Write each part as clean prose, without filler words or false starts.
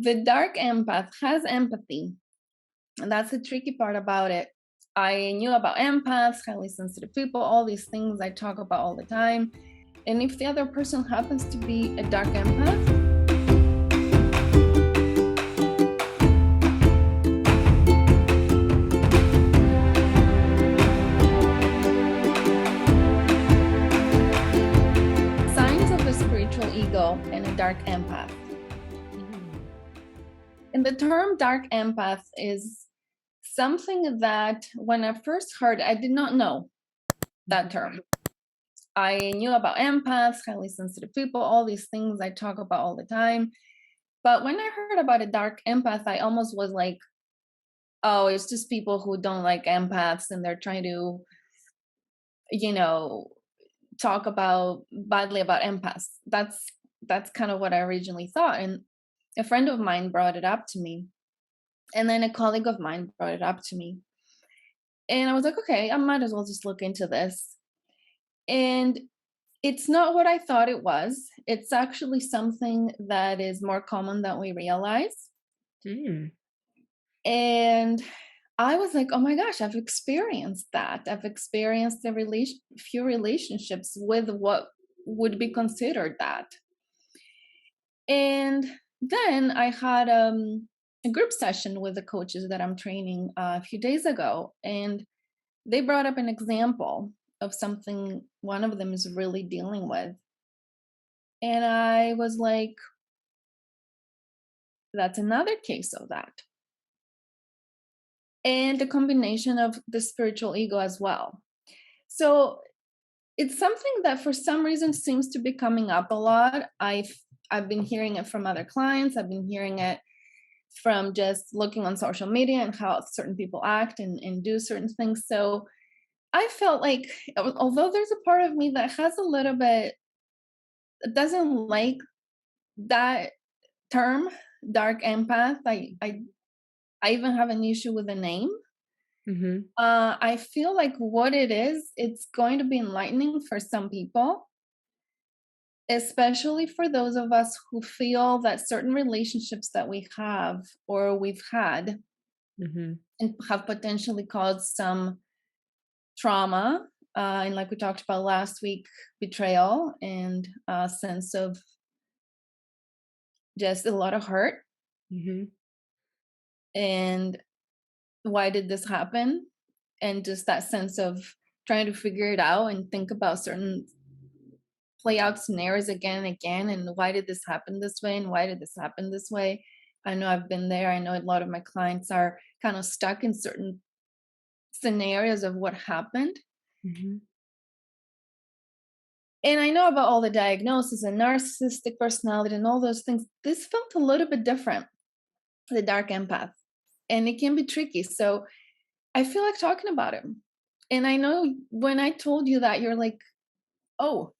The dark empath has empathy, and that's the tricky part about it. I knew about empaths, highly sensitive people, all these things I talk about all the time. And if the other person happens to be a dark empath, signs of a spiritual ego and a dark empath. Mm. And the term dark empath is something that when I first heard, I did not know that Mhm. term. I knew about empaths, highly sensitive people, all these things I talk about all the time. But when I heard about a dark empath, I almost was like, oh, it's just people who don't like empaths and they're trying to, you know, talk about badly about empaths. That's kind of what I originally thought. And a friend of mine brought it up to me. And then a colleague of mine brought it up to me. And I was like, okay, I might as well just look into this. And it's not what I thought it was. It's actually something that is more common than we realize. Mm. And I was like, oh my gosh, I've experienced that. I've experienced few relationships with what would be considered that. And then I had a group session with the coaches that I'm training a few days ago. And they brought up an example of something one of them is really dealing with. And I was like, that's another case of that. And the combination of the spiritual ego as well. So it's something that for some reason seems to be coming up a lot. I've been hearing it from other clients. I've been hearing it from just looking on social media and how certain people act and do certain things. So I felt like although there's a part of me that has a little bit doesn't like that term, dark empath. I even have an issue with the name. Mhm. I feel like what it is, it's going to be enlightening for some people, especially for those of us who feel that certain relationships that we have or we've had Mhm. and have potentially caused some trauma. And like we talked about last week, betrayal and a sense of just a lot of hurt. Mhm. And why did this happen? And just that sense of trying to figure it out and think about certain play out scenarios again and again. And why did this happen this way? And why did this happen this way? I know I've been there. I know a lot of my clients are kind of stuck in certain scenarios of what happened. Mhm. And I know about all the diagnosis and narcissistic personality and all those things. This felt a little bit different, the dark empath. And it can be tricky. So I feel like talking about it. And I know when I told you that, you're like, oh,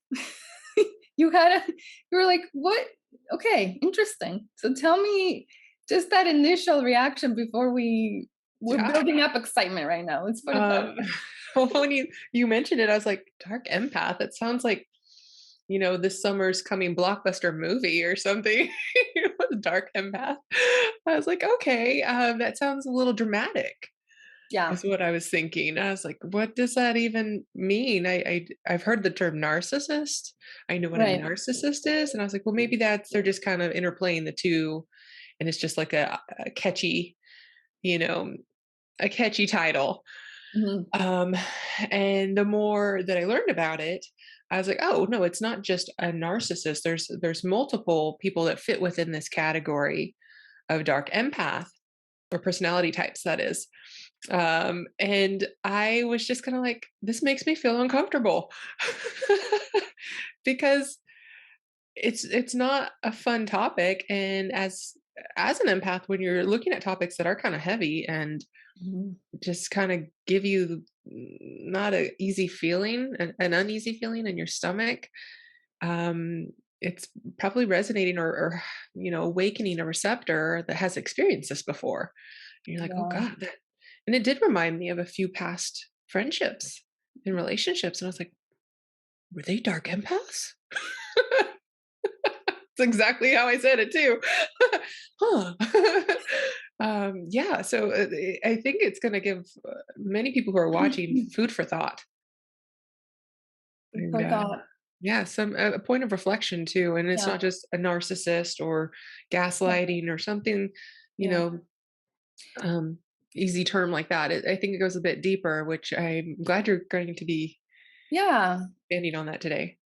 you had a, you were like, what? Okay, interesting. So tell me just that initial reaction before we're Yeah. building up excitement right now. Let's put it that Um, way. well, when you mentioned it, I was like, "Dark empath." It sounds like, this summer's coming blockbuster movie or something. Dark empath. I was like, "Okay, that sounds a little dramatic." Yeah, Is what I was thinking. I was like, "What does that even mean?" I've heard the term narcissist. I know what a right. narcissist is, and I was like, "Well, maybe that's they're just kind of interplaying the 2, and it's just like a catchy, you know, a catchy title." Mhm. Um, and the more that I learned about it, I was like, "Oh, no, it's not just a narcissist. There's multiple people that fit within this category of dark empath or personality types, that is." And I was just kind of like, this makes me feel uncomfortable because it's not a fun topic. And as an empath, when you're looking at topics that are kind of heavy and Mhm. just kind of give you not a easy feeling, an uneasy feeling in your stomach, um, it's probably resonating or awakening a receptor that has experienced this before. And you're like, oh Yeah. God, and it did remind me of a few past friendships and relationships. And I was like, were they dark empaths? exactly how I said it too. Huh. Yeah, so I think it's going to give many people who are watching food for thought, and Forgot. yeah, some a point of reflection too. And it's Yeah, not just a narcissist or yeah, gaslighting or something, you yeah. know, um, easy term like that. I think it goes a bit deeper, which I'm glad you're going to be Yeah. expanding on that today.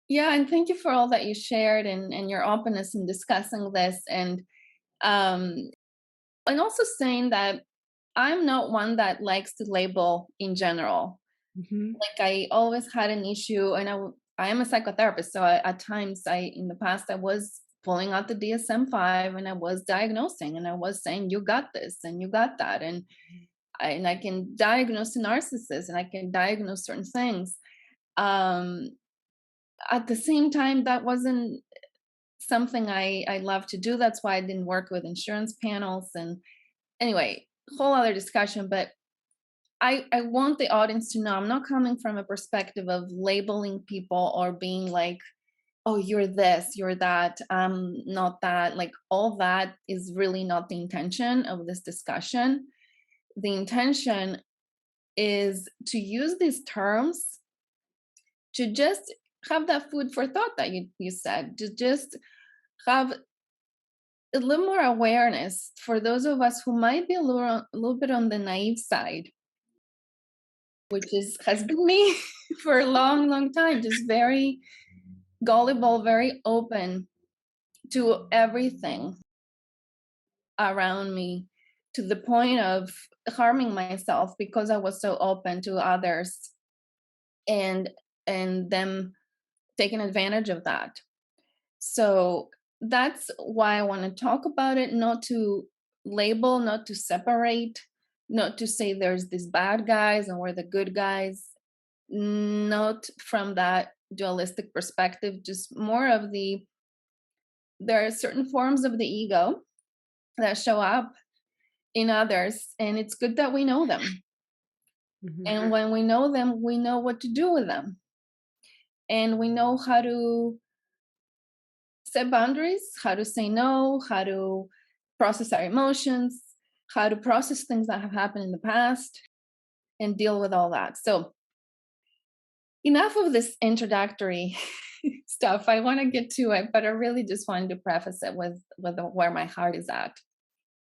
Yeah, and thank you for all that you shared and your openness in discussing this um and also saying that I'm not one that likes to label in general. Hmm. Like I always had an issue, and I am a psychotherapist, so at times in the past I was pulling out the DSM-5 and I was diagnosing and I was saying you got this and you got that, and I can diagnose a narcissist and I can diagnose certain things. Um, at the same time, that wasn't something I love to do. That's why I didn't work with insurance panels. And anyway, whole other discussion. But I want the audience to know I'm not coming from a perspective of labeling people or being like, oh, you're this, you're that, not that. Like all that is really not the intention of this discussion. The intention is to use these terms to just have that food for thought that you said, to just have a little more awareness for those of us who might be a little bit on the naive side, which is has been me for a long, long time, just very gullible, very open to everything around me, to the point of harming myself because I was so open to others and them taking advantage of that. So that's why I want to talk about it, not to label, not to separate, not to say there's these bad guys and we're the good guys, not from that dualistic perspective, just more of there are certain forms of the ego that show up in others, and it's good that we know them. Hmm. And when we know them, we know what to do with them, and we know how to set boundaries, how to say no, how to process our emotions, how to process things that have happened in the past and deal with all that. So, enough of this introductory stuff. I want to get to it, but I really just wanted to preface it with where my heart is at.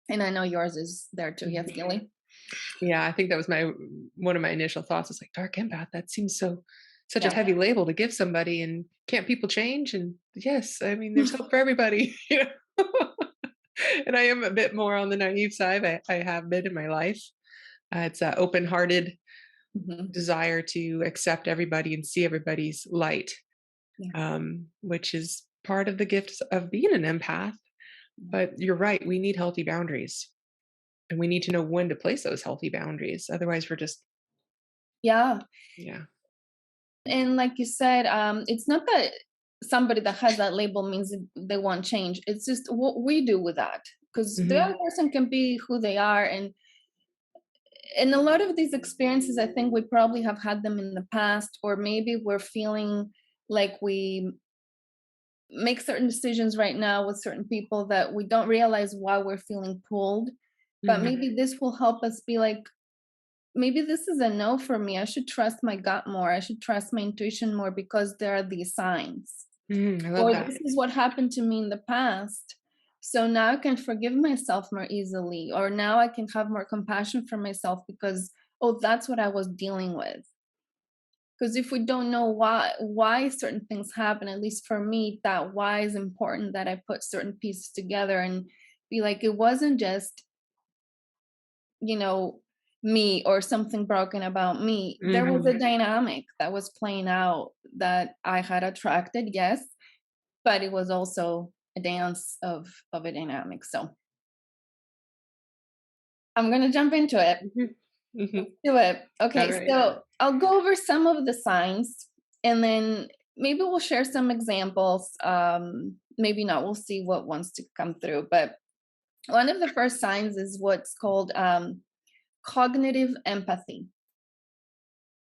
And I know yours is there too. Yes, Hmm. Gilly. Yeah, I think that was my one of my initial thoughts was like dark empath. That seems such a Yeah. heavy label to give somebody. And can't people change? And yes, I mean there's hope for everybody. You know. And I am a bit more on the naive side. I have been in my life. It's an open-hearted Mhm. desire to accept everybody and see everybody's light, Yeah. which is part of the gifts of being an empath. But you're right, we need healthy boundaries. And we need to know when to place those healthy boundaries. Otherwise, we're just, Yeah. yeah. And like you said, it's not that somebody that has that label means that they want change. It's just what we do with that. Because the Hmm. other person can be who they are, and a lot of these experiences, I think we probably have had them in the past, or maybe we're feeling like we make certain decisions right now with certain people that we don't realize why we're feeling pulled. But Hmm. maybe this will help us be like, maybe this is a no for me. I should trust my gut more. I should trust my intuition more because there are these signs. Hmm. I love Or that. this is what happened to me in the past. So now I can forgive myself more easily. Or now I can have more compassion for myself because, oh, that's what I was dealing with. Because if we don't know why certain things happen, at least for me, that why is important, that I put certain pieces together and be like, it wasn't just, you know, me or something broken about me. There was Hmm. a dynamic that was playing out that I had attracted, yes, but it was also a dance of a dynamic. So I'm gonna jump into it. Hmm. Hmm. Let's do it. All Okay, right. so I'll go over some of the signs and then maybe we'll share some examples. Maybe not, we'll see what wants to come through. But one of the first signs is what's called cognitive empathy.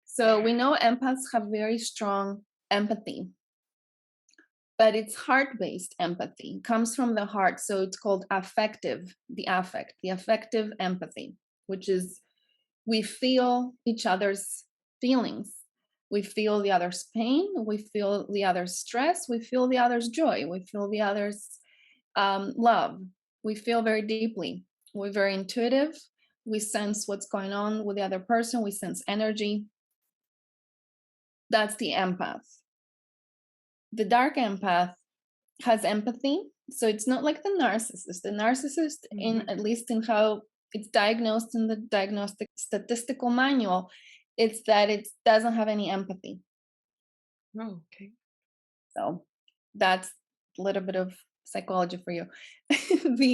So we know empaths have very strong empathy, but it's heart-based empathy. It comes from the heart, so it's called affective, the affective empathy, which is we feel each other's feelings. We feel the other's pain, we feel the other's stress, we feel the other's joy, we feel the other's love. We feel very deeply. We're very intuitive. We sense what's going on with the other person, we sense energy. That's the empath. The dark empath has empathy. So it's not like the narcissist. The narcissist, in Mhm. at least in how it's diagnosed in the diagnostic statistical manual, it's that it doesn't have any empathy. Oh, okay. So that's a little bit of psychology for you. the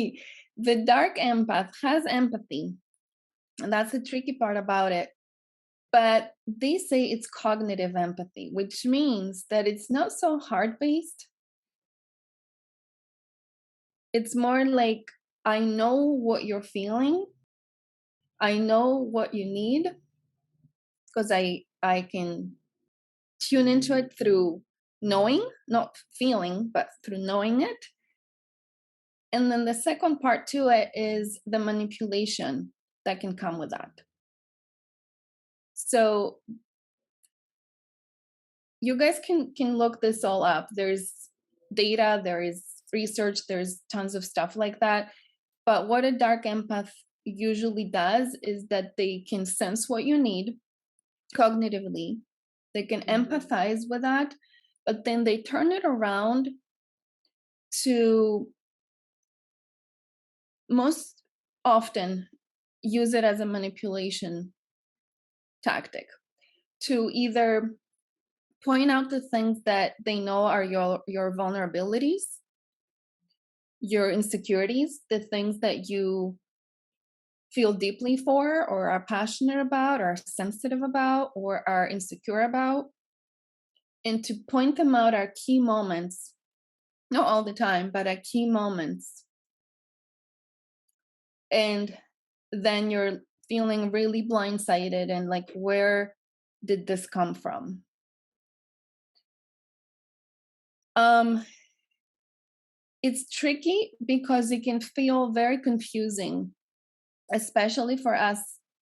the dark empath has empathy, and that's the tricky part about it. But they say it's cognitive empathy, which means that it's not so heart based. It's more like, I know what you're feeling. I know what you need because I can tune into it through knowing, not feeling, but through knowing it. And then the second part to it is the manipulation that can come with that. So you guys can look this all up. There's data, there is research, there's tons of stuff like that. But what a dark empath usually does is that they can sense what you need cognitively. They can Mhm. empathize with that, but then they turn it around to most often use it as a manipulation tactic to either point out the things that they know are your vulnerabilities, your insecurities, the things that you feel deeply for or are passionate about or are sensitive about or are insecure about, and to point them out at key moments, not all the time, but at key moments. And then you're feeling really blindsided and like, where did this come from? Um, it's tricky because it can feel very confusing, especially for us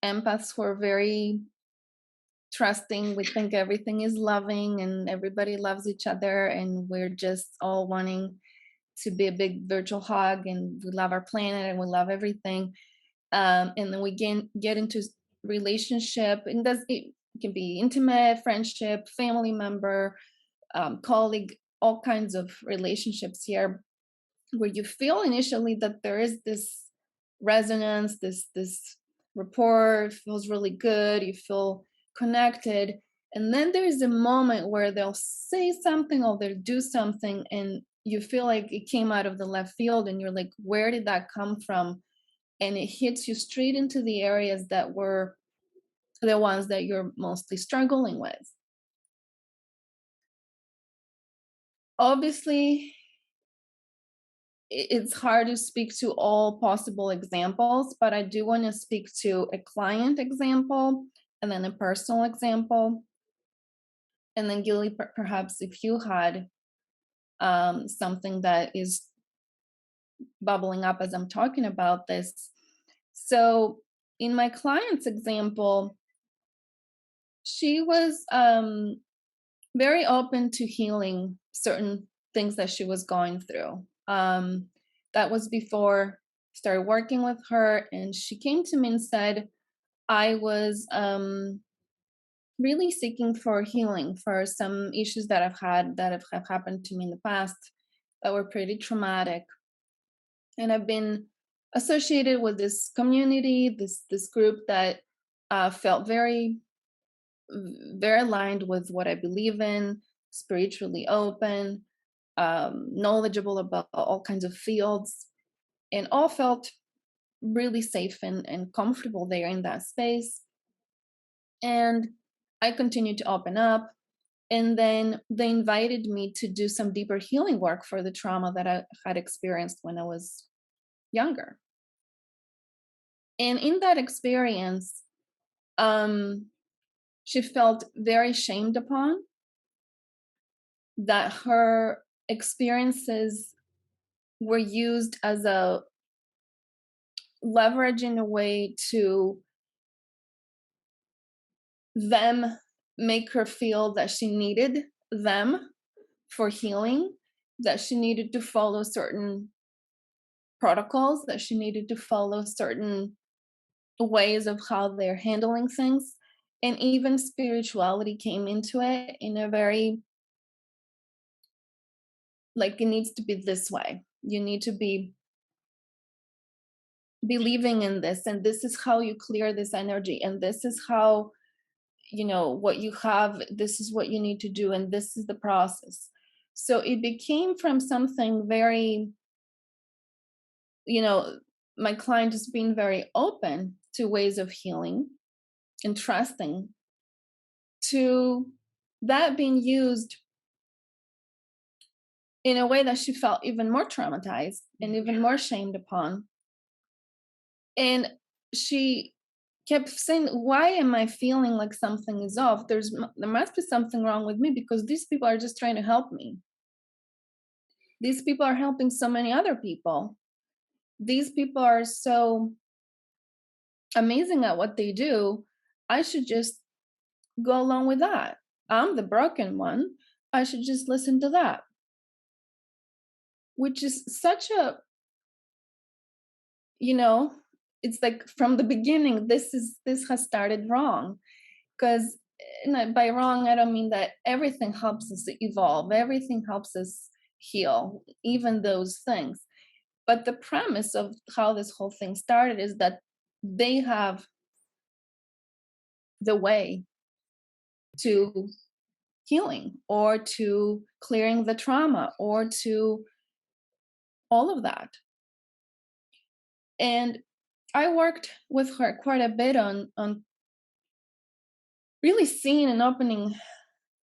empaths who are very trusting. We think everything is loving and everybody loves each other, and we're just all wanting to be a big virtual hug, and we love our planet and we love everything. And then we get into relationship, and it can be intimate, friendship, family member, colleague, all kinds of relationships here, where you feel initially that there is this resonance, this rapport, it feels really good, you feel connected, and then there's a moment where they'll say something or they'll do something and you feel like it came out of the left field, and you're like, where did that come from? And it hits you straight into the areas that were the ones that you're mostly struggling with. Obviously, it's hard to speak to all possible examples, but I do want to speak to a client example and then a personal example. And then, Gilly, perhaps if you had something that is bubbling up as I'm talking about this. So, in my client's example, she was very open to healing certain things that she was going through. That was before I started working with her, and she came to me and said, I was really seeking for healing for some issues that I've had that have happened to me in the past that were pretty traumatic. And I've been associated with this community, this group that felt very aligned with what I believe in, spiritually open, knowledgeable about all kinds of fields, and all felt really safe and comfortable there in that space. And I continued to open up. And then they invited me to do some deeper healing work for the trauma that I had experienced when I was younger. And in that experience, um, she felt very shamed upon that her experiences were used as a leverage in a way to them make her feel that she needed them for healing, that she needed to follow certain protocols, that she needed to follow certain ways of how they're handling things. And even spirituality came into it in a very, like, it needs to be this way. You need to be believing in this, and this is how you clear this energy, and this is how, what you have, this is what you need to do, and this is the process. So it became from something very, you know, my client is being very open to ways of healing and trusting, to that being used in a way that she felt even more traumatized and even more shamed upon. And she kept saying, "Why am I feeling like something is off? There must be something wrong with me because these people are just trying to help me. These people are helping so many other people. These people are so amazing at what they do. I should just go along with that. I'm the broken one. I should just listen to that." Which is such a, you know, it's like from the beginning, this has started wrong. Because by wrong, I don't mean that everything helps us evolve, everything helps us heal, even those things. But the premise of how this whole thing started is that they have the way to healing or to clearing the trauma or to all of that. And I worked with her quite a bit on really seeing and opening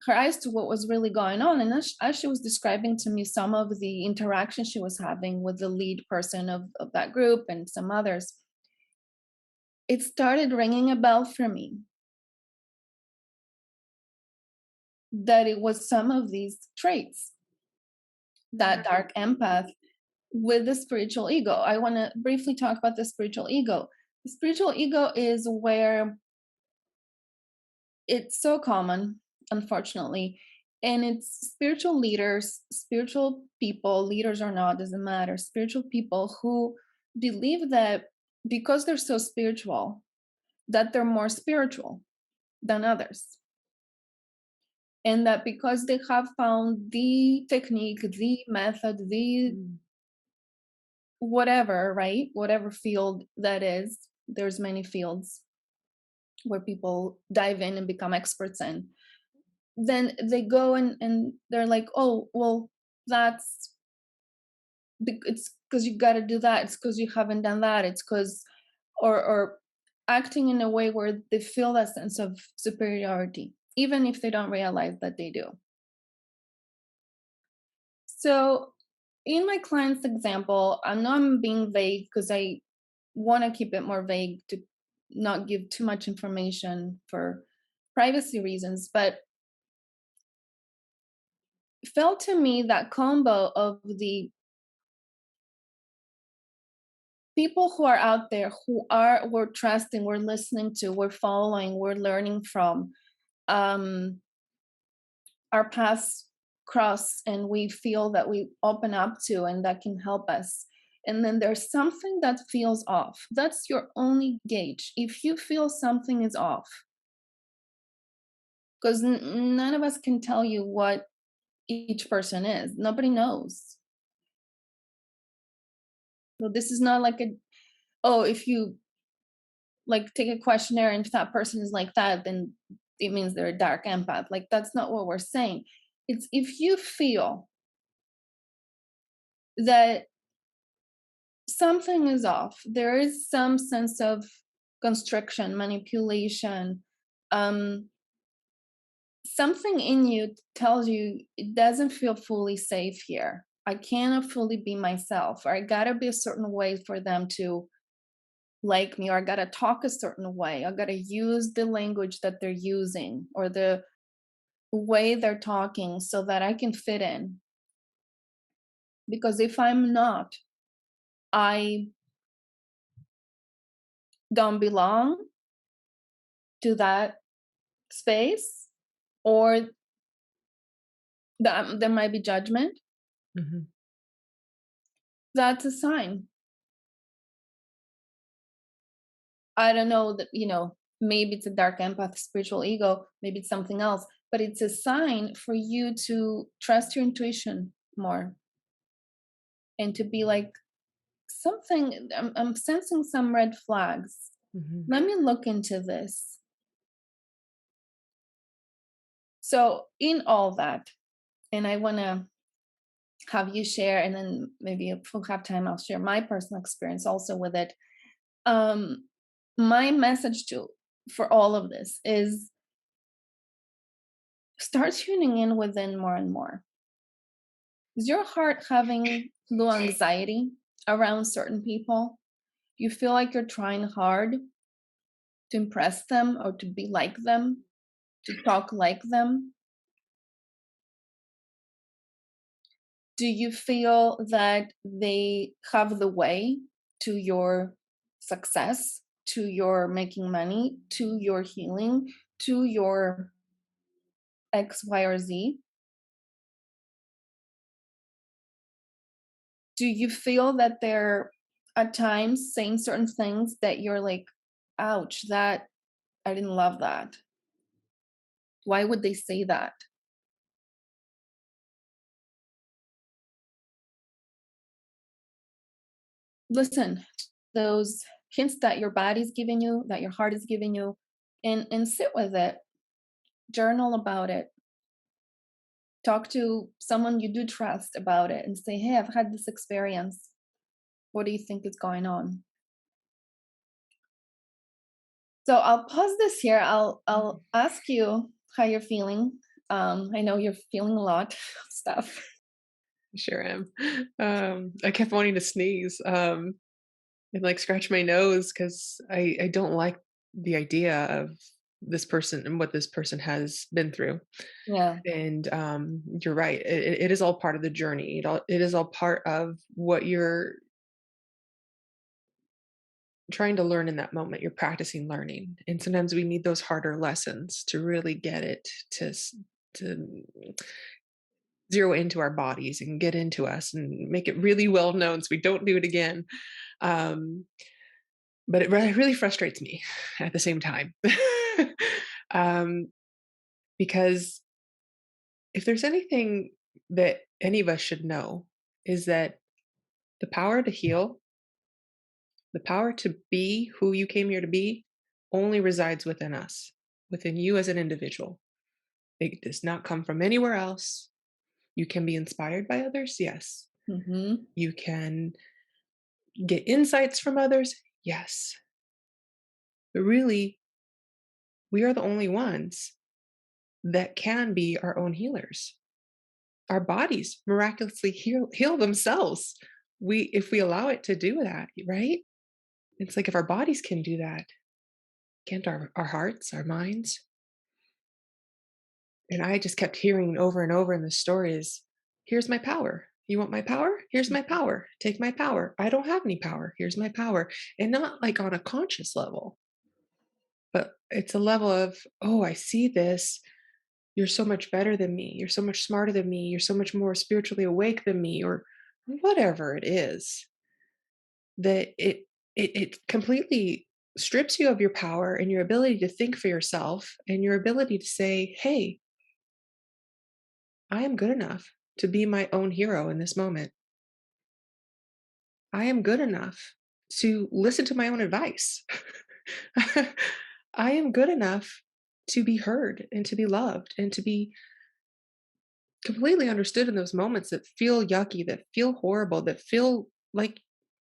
her eyes to what was really going on. And as she was describing to me some of the interactions she was having with the lead person of that group and some others, it started ringing a bell for me that it was some of these traits, that dark empath with the spiritual ego. I want to briefly talk about the spiritual ego. The spiritual ego is where it's so common, unfortunately. And it's spiritual leaders, spiritual people, leaders or not, doesn't matter, spiritual people who believe that because they're so spiritual, that they're more spiritual than others. And that because they have found the technique, the method, the whatever, right? Whatever field that is, there's many fields where people dive in and become experts in, then they go and they're like, "Oh, well, that's it's because you got to do that. It's because you haven't done that. It's because," or acting in a way where they feel that sense of superiority, even if they don't realize that they do. So, in my client's example, I know I'm being vague because I want to keep it more vague to not give too much information for privacy reasons, but felt to me that combo of the people who are out there who are we're trusting, we're listening to, we're following, we're learning from, um our paths cross and we feel that we open up to and that can help us. And then there's something that feels off. That's your only gauge. If you feel something is off, because none of us can tell you what each person is. Nobody knows. So this is not like a, oh, if you like take a questionnaire and if that person is like that, then it means they're a dark empath. Like that's not what we're saying. It's if you feel that something is off, there is some sense of constriction, manipulation, um, something in you tells you it doesn't feel fully safe here. I cannot fully be myself, or I gotta be a certain way for them to like me, or I gotta talk a certain way. I gotta use the language that they're using or the way they're talking so that I can fit in. Because if I'm not, I don't belong to that space, or that there might be judgment. Mhm. That's a sign. I don't know that, maybe it's a dark empath, spiritual ego, maybe it's something else, but it's a sign for you to trust your intuition more and to be like, something, I'm sensing some red flags. Mhm. Let me look into this. So, in all that, and I want to have you share, and then maybe if we'll have time, I'll share my personal experience also with it. Um, my message to for all of this is start tuning in within more and more. Is your heart having low anxiety around certain people? You feel like you're trying hard to impress them or to be like them, to talk like them? Do you feel that they have the way to your success, to your making money, to your healing, to your X, Y, or Z? Do you feel that they're at times saying certain things that you're like, ouch, that I didn't love that? Why would they say that? Listen to those hints that your body's giving you, that your heart is giving you, and sit with it. Journal about it. Talk to someone you do trust about it and say, hey, I've had this experience. What do you think is going on? So I'll pause this here. I'll ask you how you're feeling. I know you're feeling a lot of stuff. Sure am. I kept wanting to sneeze, and, like, scratch my nose because I don't like the idea of this person and what this person has been through. Yeah. And, you're right. It is all part of the journey. It is all part of what you're trying to learn in that moment. You're practicing learning, and sometimes we need those harder lessons to really get it to zero into our bodies and get into us and make it really well known so we don't do it again. Um, but it really frustrates me at the same time. um, because if there's anything that any of us should know is that the power to heal, the power to be who you came here to be, only resides within us, within you as an individual. It does not come from anywhere else. You can be inspired by others, yes. Hmm. You can get insights from others, yes. But really, we are the only ones that can be our own healers. Our bodies miraculously heal themselves. If we allow it to do that, right? It's like if our bodies can do that, can't our hearts, our minds? And I just kept hearing over and over in the stories, here's my power. You want my power? Here's my power. Take my power. I don't have any power. Here's my power. And not like on a conscious level, but it's a level of, oh, I see this. You're so much better than me. You're so much smarter than me. You're so much more spiritually awake than me, or whatever it is, that it completely strips you of your power and your ability to think for yourself and your ability to say, hey, I am good enough to be my own hero in this moment. I am good enough to listen to my own advice. I am good enough to be heard and to be loved and to be completely understood in those moments that feel yucky, that feel horrible, that feel like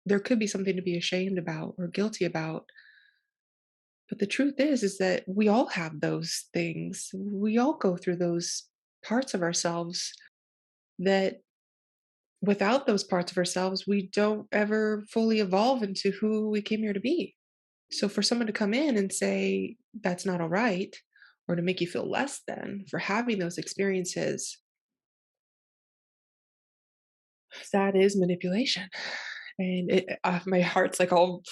there could be something to be ashamed about or guilty about. But the truth is that we all have those things. We all go through those parts of ourselves that without those parts of ourselves, we don't ever fully evolve into who we came here to be. So for someone to come in and say that's not all right, or to make you feel less than for having those experiences, That is manipulation. And my heart's like all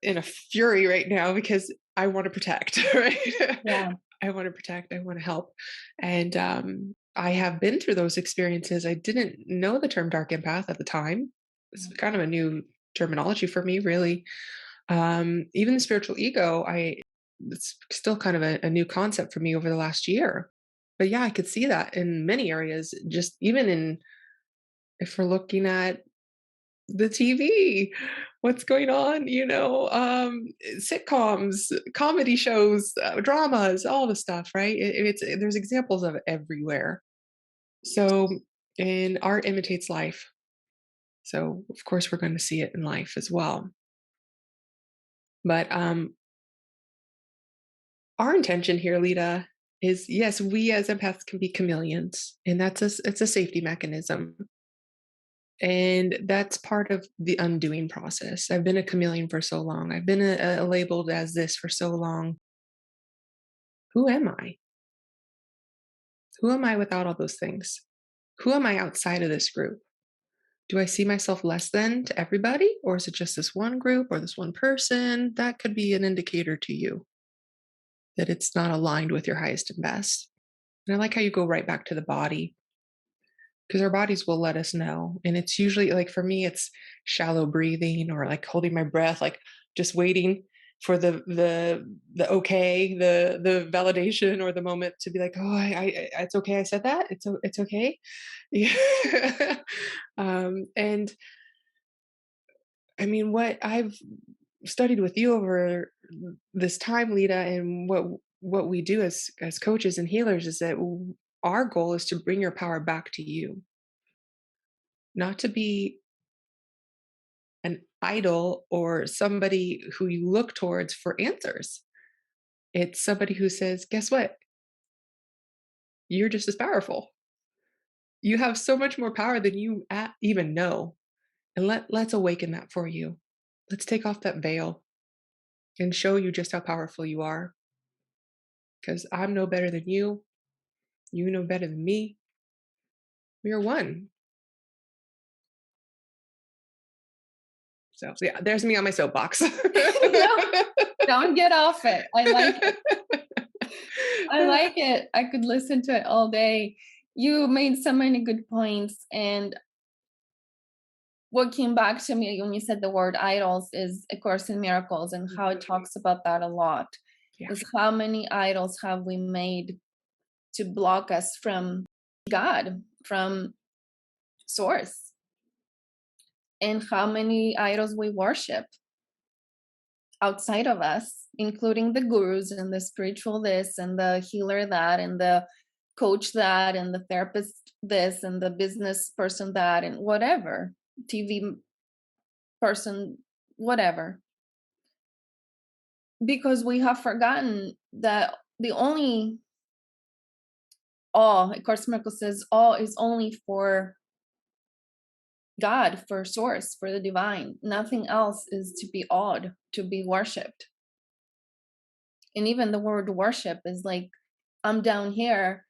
in a fury right now because I want to protect, right? Yeah. I want to protect, I want to help. And I have been through those experiences. I didn't know the term dark empath at the time. It's kind of a new terminology for me, really. Even the spiritual ego, it's still kind of a new concept for me over the last year. But yeah, I could see that in many areas, just even in if we're looking at the TV, what's going on, sitcoms, comedy shows, dramas, all the stuff, right? There's examples of it everywhere. So, and art imitates life. So, of course, we're going to see it in life as well. But our intention here, Lita, is yes, we as empaths can be chameleons, and it's a safety mechanism. And that's part of the undoing process. I've been a chameleon for so long. I've been labeled as this for so long. Who am I? Who am I without all those things? Who am I outside of this group? Do I see myself less than to everybody? Or is it just this one group or this one person? That could be an indicator to you that it's not aligned with your highest and best. And I like how you go right back to the body because our bodies will let us know. And it's usually like for me, it's shallow breathing or like holding my breath, like just waiting for the okay, the validation or the moment to be like, oh, it's okay. I said that. It's okay. Yeah. And I mean, what I've studied with you over this time, Lita, and what we do as coaches and healers is that our goal is to bring your power back to you, not to be an idol or somebody who you look towards for answers. It's somebody who says, guess what? You're just as powerful. You have so much more power than you even know. And let's awaken that for you. Let's take off that veil and show you just how powerful you are. Because I'm no better than you. You know better than me. We are one. So yeah, there's me on my soapbox. No, don't get off it. I like it. I like it. I could listen to it all day. You made so many good points. And what came back to me when you said the word idols is A Course in Miracles, and how it talks about that a lot. Yeah. Is how many idols have we made to block us from God, from Source, and how many idols we worship outside of us, including the gurus and the spiritual this and the healer that and the coach that and the therapist this and the business person that and whatever, TV person, whatever. Because we have forgotten that the only all, of course, Miracle says all is only for God, for Source, for the divine. Nothing else is to be awed, to be worshipped. And even the word worship is like, I'm down here,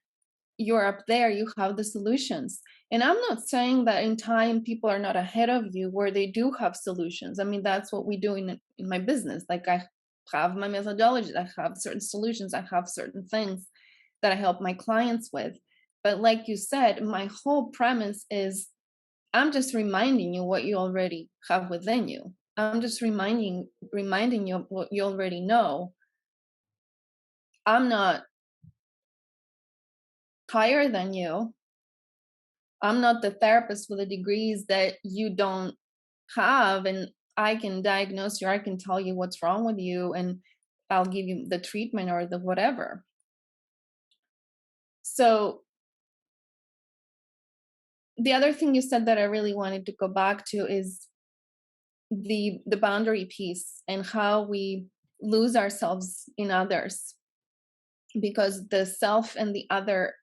you're up there, you have the solutions. And I'm not saying that in time people are not ahead of you where they do have solutions. I mean, that's what we do in my business. Like I have my methodology, I have certain solutions, I have certain things that I help my clients with. But like you said, my whole premise is I'm just reminding you what you already have within you. I'm just reminding you what you already know. I'm not higher than you. I'm not the therapist with the degrees that you don't have, and I can diagnose you, I can tell you what's wrong with you, and I'll give you the treatment or the whatever. So the other thing you said that I really wanted to go back to is the boundary piece and how we lose ourselves in others, because the self and the other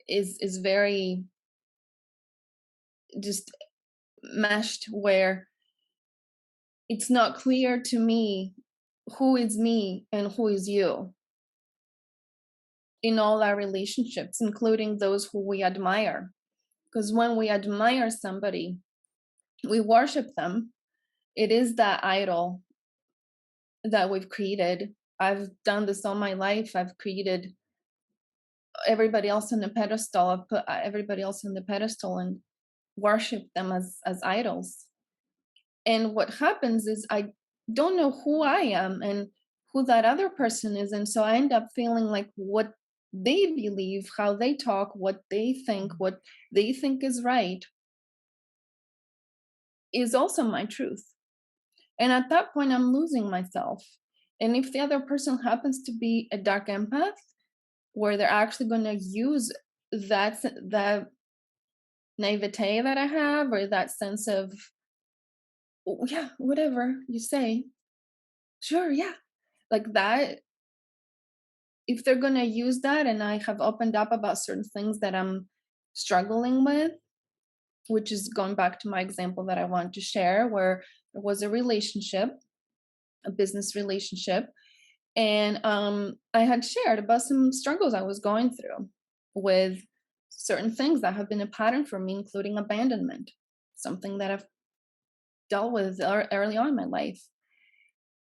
is very just meshed, where it's not clear to me who is me and who is you in all our relationships, including those who we admire. Because when we admire somebody, we worship them. It is that idol that we've created. I've done this all my life. I've created everybody else on the pedestal. I've put everybody else on the pedestal and worship them as idols. And what happens is I don't know who I am and who that other person is, and so I end up feeling like what they believe, how they talk, what they think is right is also my truth. And at that point, I'm losing myself. And if the other person happens to be a dark empath, where they're actually going to use that naivete that I have, or that sense of, "Oh, yeah, whatever you say, sure, yeah," like that. If they're going to use that, and I have opened up about certain things that I'm struggling with, which is going back to my example that I wanted to share, where there was a relationship, a business relationship, and I had shared about some struggles I was going through with certain things that have been a pattern for me, including abandonment, something that I've dealt with early on in my life.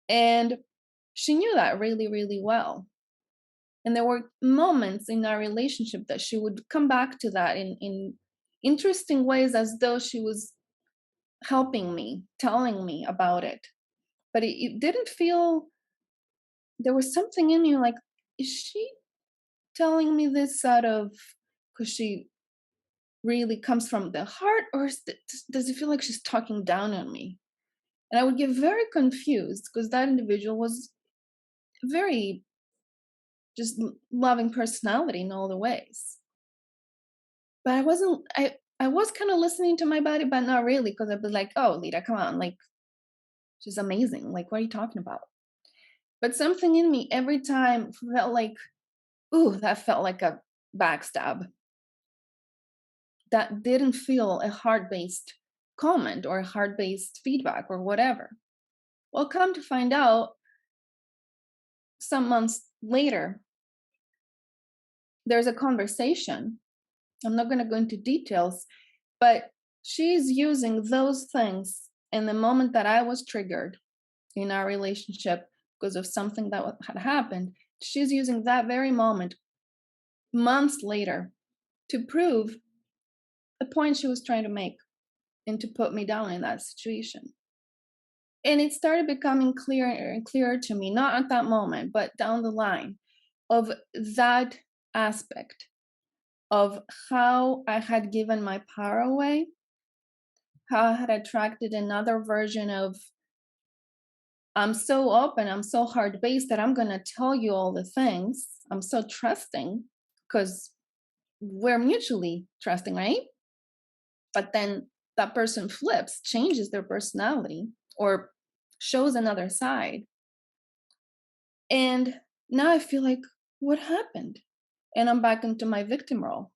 And she knew that really, really well. And there were moments in our relationship that she would come back to that in interesting ways, as though she was helping me, telling me about it. But it didn't feel, there was something in me like, is she telling me this out of, because she really comes from the heart, or does it feel like she's talking down on me? And I would get very confused because that individual was very just loving personality in all the ways. But I wasn't, I was kind of listening to my body, but not really, because I'd be like, oh, Lita, come on, like, she's amazing. Like, what are you talking about? But something in me every time felt like, ooh, that felt like a backstab. That didn't feel a heart based comment or heart based feedback or whatever. Well, come to find out, some months later, there's a conversation. I'm not going to go into details, but she's using those things in the moment that I was triggered in our relationship because of something that had happened. She's using that very moment months later to prove the point she was trying to make and to put me down in that situation. And it started becoming clearer and clearer to me, not at that moment, but down the line, of that aspect of how I had given my power away, how I had attracted another version of, I'm so open, I'm so hard based that I'm going to tell you all the things. I'm so trusting because we're mutually trusting, right? But then that person flips, changes their personality, or shows another side. And now I feel like, what happened? And I'm back into my victim role.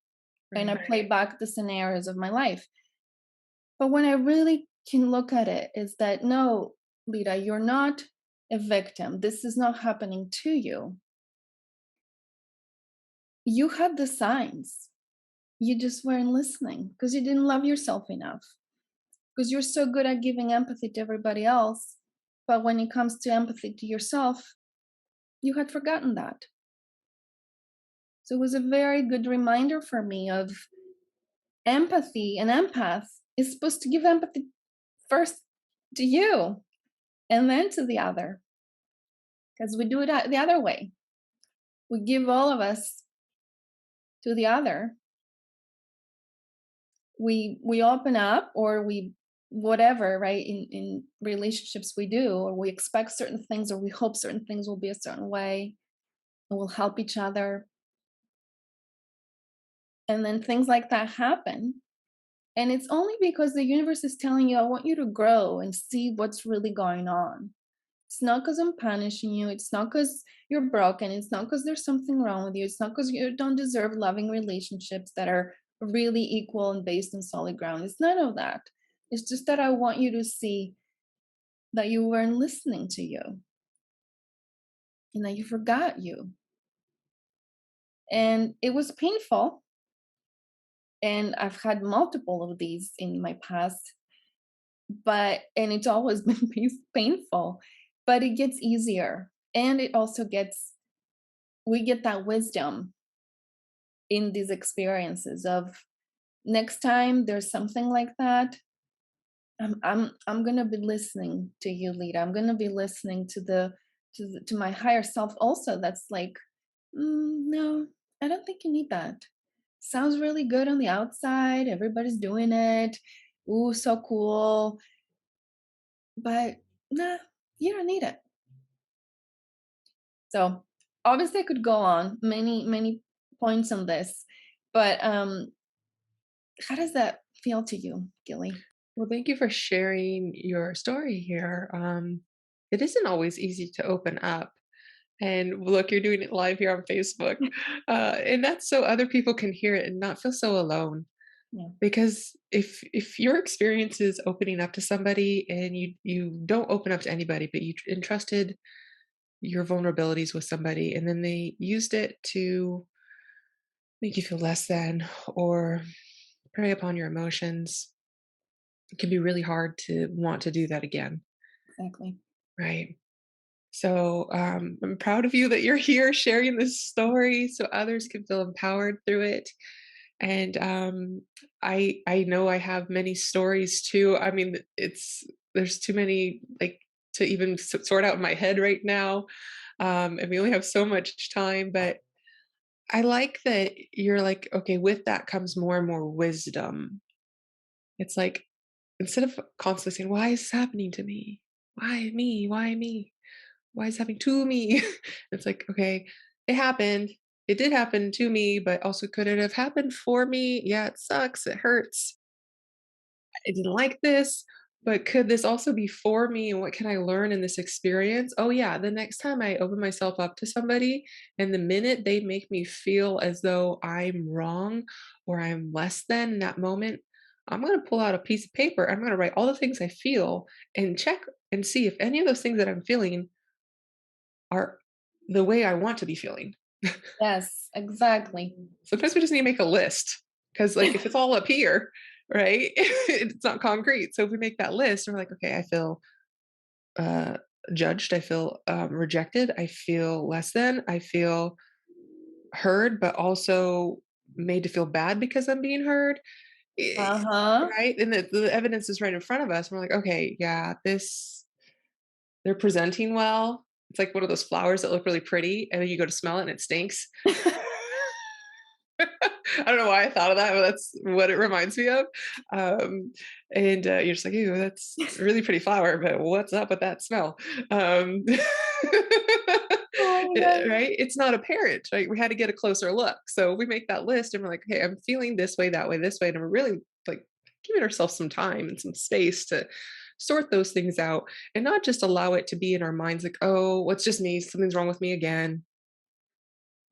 And I play Right. back the scenarios of my life. But when I really can look at it, is that no, Lita, you're not a victim. This is not happening to you. You had the signs. You just weren't listening because you didn't love yourself enough. Because you're so good at giving empathy to everybody else. But when it comes to empathy to yourself, you had forgotten that. So it was a very good reminder for me of empathy. And empath is supposed to give empathy first to you and then to the other, because we do it the other way. We give all of us to the other. We open up, or we, whatever, right, in relationships we do, or we expect certain things, or we hope certain things will be a certain way and we'll help each other, and then things like that happen. And it's only because the universe is telling you, I want you to grow and see what's really going on. It's not because I'm punishing you. It's not because you're broken. It's not because there's something wrong with you. It's not because you don't deserve loving relationships that are really equal and based on solid ground. It's none of that. It's just that I want you to see that you weren't listening to you and that you forgot you. And it was painful. And I've had multiple of these in my past, and it's always been painful, but it gets easier. And it also we get that wisdom in these experiences of next time there's something like that, I'm gonna be listening to you, Lita. I'm gonna be listening to my higher self also. That's like, no, I don't think you need that. Sounds really good on the outside. Everybody's doing it. Ooh, so cool. But nah, you don't need it. So obviously I could go on many points on this, but how does that feel to you, Gilly? Well, thank you for sharing your story here. It isn't always easy to open up. And look, you're doing it live here on Facebook. And that's so other people can hear it and not feel so alone. Yeah. Because if your experience is opening up to somebody and you don't open up to anybody, but you entrusted your vulnerabilities with somebody and then they used it to make you feel less than or prey upon your emotions, it can be really hard to want to do that again. Exactly. Right. So I'm proud of you that you're here sharing this story so others can feel empowered through it. And I know I have many stories too. I mean, there's too many like to even sort out in my head right now, and we only have so much time. But I like that you're like, okay, with that comes more and more wisdom. It's like instead of constantly saying, "Why is this happening to me? Why me? Why me? Why is it happening to me?" It's like, okay, it happened. It did happen to me, but also could it have happened for me? Yeah, it sucks. It hurts. I didn't like this, but could this also be for me? And what can I learn in this experience? Oh, yeah, the next time I open myself up to somebody, and the minute they make me feel as though I'm wrong or I'm less than in that moment, I'm going to pull out a piece of paper. I'm going to write all the things I feel and check and see if any of those things that I'm feeling are the way I want to be feeling. Yes, exactly. Sometimes we just need to make a list because, like, if it's all up here, right, it's not concrete. So if we make that list, we're like, okay, I feel uh, judged, I feel rejected, I feel less than, I feel heard, but also made to feel bad because I'm being heard. Eh, Uh-huh. right? And the evidence is right in front of us. We're like, okay, yeah, they're presenting well. It's like one of those flowers that look really pretty, and then you go to smell it and it stinks. I don't know why I thought of that, but that's what it reminds me of. And you're just like, "Ew, that's a really pretty flower, but what's up with that smell?" Um, Oh my god. right? It's not apparent, right? We had to get a closer look. So we make that list and we're like, "Okay, I'm feeling this way, that way, this way." And we're really like giving ourselves some time and some space to sort those things out and not just allow it to be in our minds like, "Oh, what's just me? Something's wrong with me again.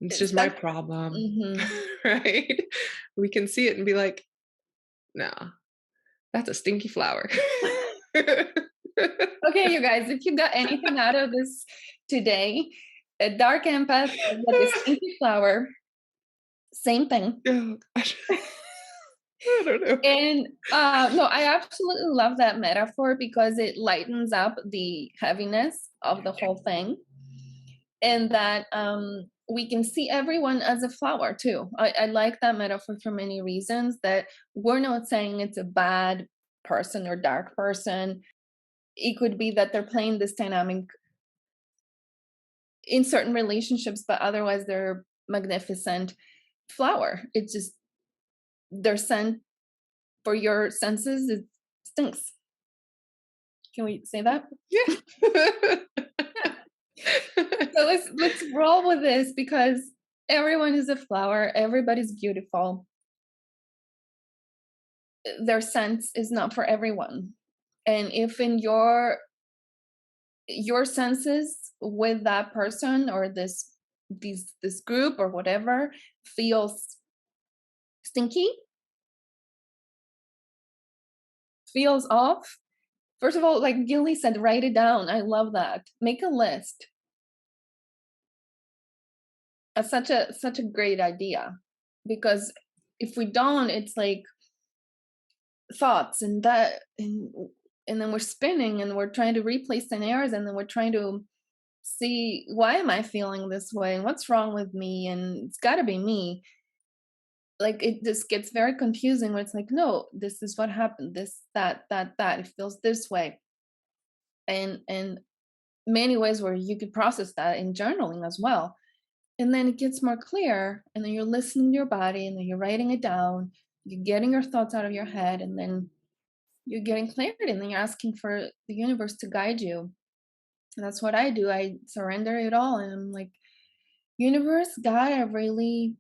It's It's just my that problem." mhm. Right? We can see it and be like, "Nah, that's a stinky flower." Okay, you guys, if you got anything out of this today, a dark empath with a stinky flower, same thing. Oh gosh. I don't know. And no, I absolutely love that metaphor because it lightens up the heaviness of the whole thing. And that we can see everyone as a flower too. I like that metaphor for many reasons. That we're not saying it's a bad person or dark person. It could be that they're playing this dynamic in certain relationships, but otherwise they're magnificent flower. It's just their scent for your senses, it stinks. Can we say that? Yeah. Yeah. So let's roll with this because everyone is a flower. Everybody's beautiful. Their sense is not for everyone. And if in your senses with that person or this group or whatever feels stinky, feels off, first of all, like Gilly said, write it down. I love that. Make a list. That's such a great idea because if we don't, it's like thoughts and that, and then we're spinning and we're trying to replay scenarios, and then we're trying to see, why am I feeling this way and what's wrong with me, and it's got to be me. Like, it just gets very confusing when it's like, no, this is what happened, this, that, it feels this way. And many ways where you could process that in journaling as well. And then it gets more clear, and then you're listening to your body, and then you're writing it down, you're getting your thoughts out of your head, and then you're getting clarity, and then you're asking for the universe to guide you. And that's what I do. I surrender it all, and I'm like, universe, God, I really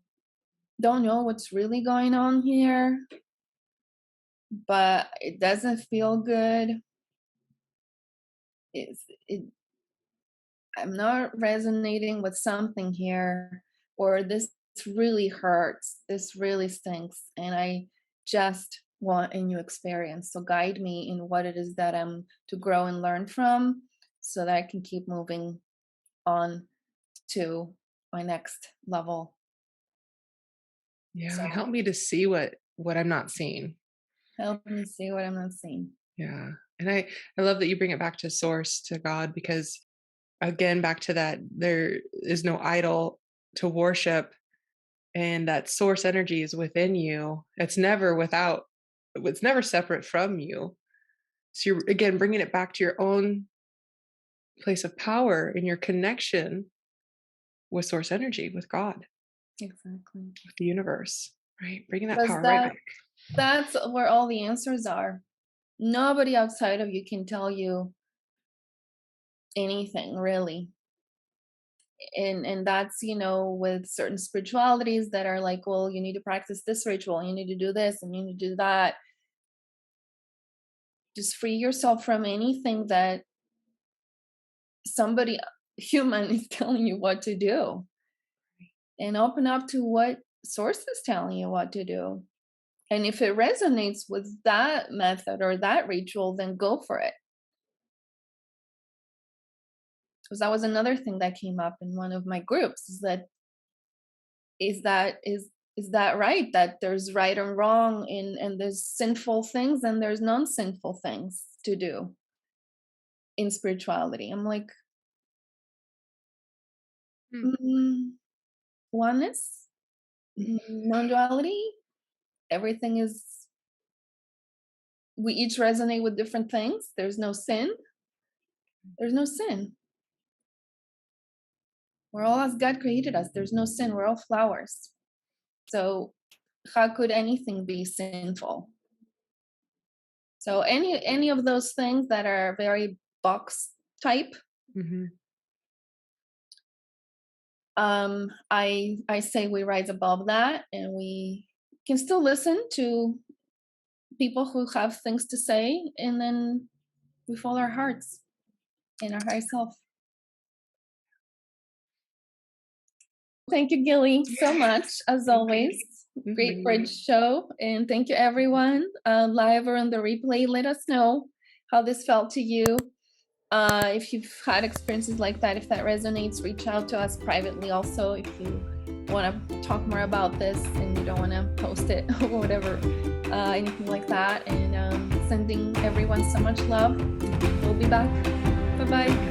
don't know what's really going on here, but it doesn't feel good. It, I'm not resonating with something here, or this really hurts, this really stinks, and I just want a new experience. So guide me in what it is that I'm to grow and learn from, so that I can keep moving on to my next level. Yeah, So and help me to see what I'm not seeing. help me see what I'm not seeing. Yeah. And I love that you bring it back to source, to God, because again, back to that, there is no idol to worship, and that source energy is within you. It's never separate from you. So you're again bringing it back to your own place of power and your connection with source energy, with God, Exactly. with the universe, right? Bringing that Because power right back. that's where all the answers are. Nobody outside of you can tell you anything really. And that's, with certain spiritualities that are like, well, you need to practice this ritual, you need to do this, and you need to do that. Just free yourself from anything that somebody human is telling you what to do, and open up to what source is telling you what to do. And if it resonates with that method or that ritual, then go for it. Because that was another thing that came up in one of my groups, is that right, that there's right and wrong, and there's sinful things and there's non-sinful things to do in spirituality. I'm like, Mm, mm, oneness, non-duality, everything is, we each resonate with different things. There's no sin. We're all as God created us. There's no sin. We're all flowers. So how could anything be sinful? So any of those things that are very box type, mhm. I say we rise above that, and we can still listen to people who have things to say, and then we follow our hearts and our higher self. Thank you, Gilly, so Yeah, much, as thank you. always. Great Mhm. bridge show. And thank you, everyone, live or on the replay. Let us know how this felt to you. If you've had experiences like that, if that resonates, reach out to us privately also if you want to talk more about this and you don't want to post it or whatever, anything like that. And sending everyone so much love. We'll be back. Bye bye.